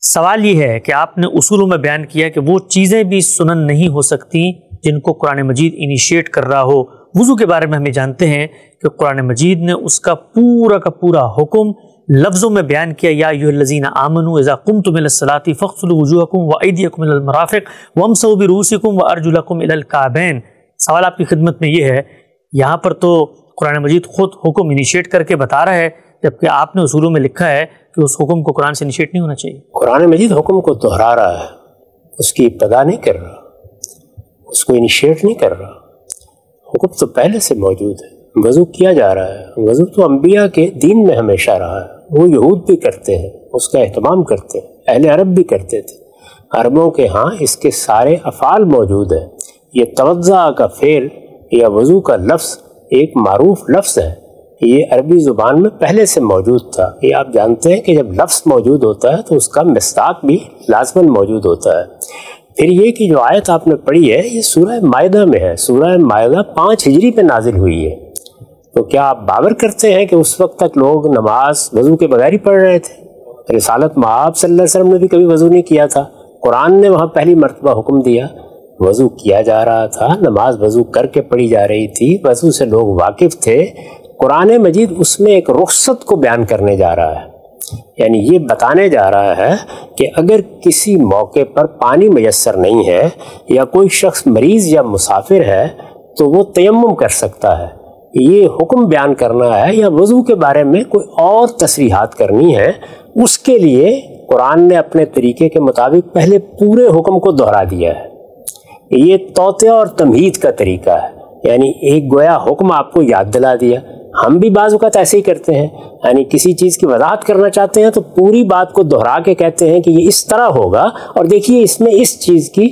سوال یہ ہے کہ آپ نے اصولوں میں بیان کیا کہ وہ چیزیں بھی سنن نہیں ہو سکتی جن کو قرآن مجید انیشیٹ کر رہا ہو۔ وضو کے بارے میں ہمیں جانتے ہیں کہ قرآن مجید نے اس کا پورا حکم لفظوں میں بیان کیا، یا ایھا الذین آمنوا اذا قمتم الی الصلاۃ فاغسلوا وجوہکم وایدیکم الی المرافق وامسحوا برؤوسکم وارجلکم الی الکعبین۔ سوال آپ کی خدمت میں یہ ہے، یہاں پر تو قرآن مجید خود حکم انیشیٹ کر کے بتا رہا ہے، جبکہ آپ نے اصولوں میں لکھا ہے کہ اس حکم کو قرآن سے انیشیٹ نہیں ہونا چاہیے۔ قرآن مجید حکم کو دہرا رہا ہے، اس کی ابتدا نہیں کر رہا، اس کو انیشیٹ نہیں کر رہا۔ حکم تو پہلے سے موجود ہے، وضو کیا جا رہا ہے۔ وضو تو انبیاء کے دین میں ہمیشہ رہا ہے، وہ یہود بھی کرتے ہیں، اس کا اہتمام کرتے ہیں، اہل عرب بھی کرتے تھے۔ عربوں کے ہاں اس کے سارے افعال موجود ہیں۔ یہ توضع کا فعل یا وضو کا لفظ ایک معروف لفظ ہے، یہ عربی زبان میں پہلے سے موجود تھا۔ یہ آپ جانتے ہیں کہ جب لفظ موجود ہوتا ہے تو اس کا مصداق بھی لازماً موجود ہوتا ہے۔ پھر یہ کہ جو آیت آپ نے پڑھی ہے یہ سورہ مائدہ میں ہے۔ سورہ مائدہ 5 ہجری پہ نازل ہوئی ہے۔ تو کیا آپ باور کرتے ہیں کہ اس وقت تک لوگ نماز وضو کے بغیر ہی پڑھ رہے تھے؟ رسالت مآب صلی اللہ علیہ وسلم نے بھی کبھی وضو نہیں کیا تھا۔ قرآن نے وہاں پہلی مرتبہ حکم دیا، وضو کیا جا رہا تھا، نماز وضو کر کے پڑھی جا رہی تھی، وضو سے لوگ واقف تھے۔ قرآن مجید اس میں ایک رخصت کو بیان کرنے جا رہا ہے، یعنی یہ بتانے جا رہا ہے کہ اگر کسی موقع پر پانی میسر نہیں ہے یا کوئی شخص مریض یا مسافر ہے تو وہ تیمم کر سکتا ہے۔ یہ حکم بیان کرنا ہے یا وضو کے بارے میں کوئی اور تصریحات کرنی ہے، اس کے لیے قرآن نے اپنے طریقے کے مطابق پہلے پورے حکم کو دہرا دیا ہے۔ یہ توطیہ اور تمہید کا طریقہ ہے، یعنی ایک گویا حکم آپ کو یاد دلا دیا۔ ہم بھی بعض اوقات ایسے ہی کرتے ہیں، یعنی کسی چیز کی وضاحت کرنا چاہتے ہیں تو پوری بات کو دہرا کے کہتے ہیں کہ یہ اس طرح ہوگا، اور دیکھیے اس میں اس چیز کی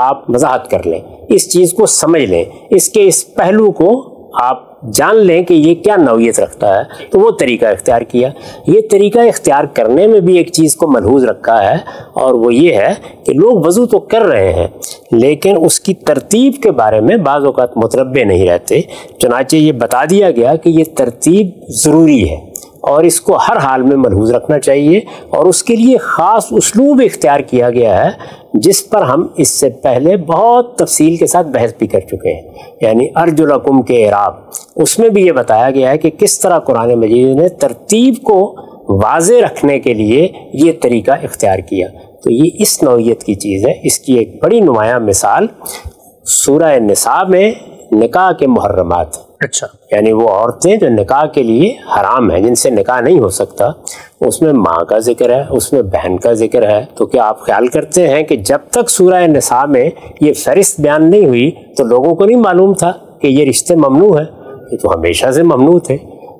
آپ وضاحت کر لیں، اس چیز کو سمجھ لیں، اس کے اس پہلو کو آپ جان لیں کہ یہ کیا نوعیت رکھتا ہے۔ تو وہ طریقہ اختیار کیا۔ یہ طریقہ اختیار کرنے میں بھی ایک چیز کو ملحوظ رکھا ہے، اور وہ یہ ہے کہ لوگ وضو تو کر رہے ہیں لیکن اس کی ترتیب کے بارے میں بعض اوقات متنبع نہیں رہتے۔ چنانچہ یہ بتا دیا گیا کہ یہ ترتیب ضروری ہے اور اس کو ہر حال میں ملحوظ رکھنا چاہیے، اور اس کے لیے خاص اسلوب اختیار کیا گیا ہے جس پر ہم اس سے پہلے بہت تفصیل کے ساتھ بحث بھی کر چکے ہیں، یعنی ارجلکم کے اعراب۔ اس میں بھی یہ بتایا گیا ہے کہ کس طرح قرآن مجید نے ترتیب کو واضح رکھنے کے لیے یہ طریقہ اختیار کیا۔ تو یہ اس نوعیت کی چیز ہے۔ اس کی ایک بڑی نمایاں مثال سورہ نساء میں نکاح کے محرمات، اچھا، یعنی وہ عورتیں جو نکاح کے لیے حرام ہیں، جن سے نکاح نہیں ہو سکتا، اس میں ماں کا ذکر ہے، اس میں بہن کا ذکر ہے۔ تو کیا آپ خیال کرتے ہیں کہ جب تک سورہ نساء میں یہ فہرست بیان نہیں ہوئی تو لوگوں کو نہیں معلوم تھا کہ یہ رشتے ممنوع ہیں؟ یہ تو ہمیشہ سے ممنوع تھے،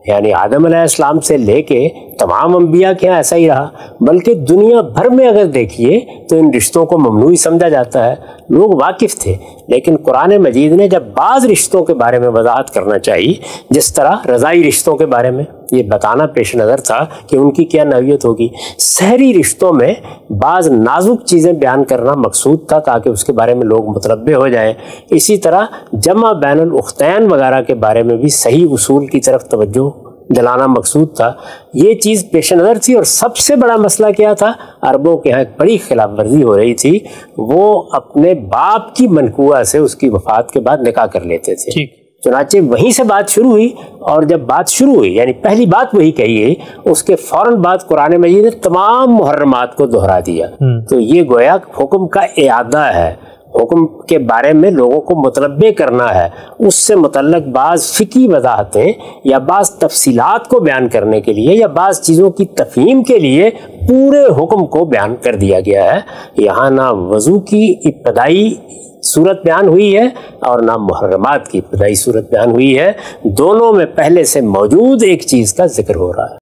یعنی آدم علیہ السلام سے لے کے تمام انبیاء کے یہاں ایسا ہی رہا، بلکہ دنیا بھر میں اگر دیکھیے تو ان رشتوں کو ممنوع ہی سمجھا جاتا ہے۔ لوگ واقف تھے، لیکن قرآن مجید نے جب بعض رشتوں کے بارے میں وضاحت کرنا چاہیے، جس طرح رضائی رشتوں کے بارے میں یہ بتانا پیش نظر تھا کہ ان کی کیا نوعیت ہوگی، سحری رشتوں میں بعض نازک چیزیں بیان کرنا مقصود تھا تاکہ اس کے بارے میں لوگ متنبع ہو جائیں۔ اسی طرح جمع بین الاختین وغیرہ کے بارے میں بھی صحیح اصول کی طرف توجہ دلانا مقصود تھا۔ یہ چیز پیش نظر تھی، اور سب سے بڑا مسئلہ کیا تھا؟ عربوں کے ہاں ایک بڑی خلاف ورزی ہو رہی تھی، وہ اپنے باپ کی منقوہ سے اس کی وفات کے بعد نکاح کر لیتے تھے۔ چنانچہ وہیں سے بات شروع ہوئی، اور جب بات شروع ہوئی یعنی پہلی بات وہی کہی گئی، اس کے فوراً بعد قرآن مجید نے تمام محرمات کو دہرا دیا۔ تو یہ گویا حکم کا اعادہ ہے، حکم کے بارے میں لوگوں کو متنبع کرنا ہے، اس سے متعلق بعض فقہی وضاحتیں یا بعض تفصیلات کو بیان کرنے کے لیے یا بعض چیزوں کی تفہیم کے لیے پورے حکم کو بیان کر دیا گیا ہے۔ یہاں نہ وضو کی ابتدائی صورت بیان ہوئی ہے اور نہ محرمات کی ابتدائی صورت بیان ہوئی ہے، دونوں میں پہلے سے موجود ایک چیز کا ذکر ہو رہا ہے۔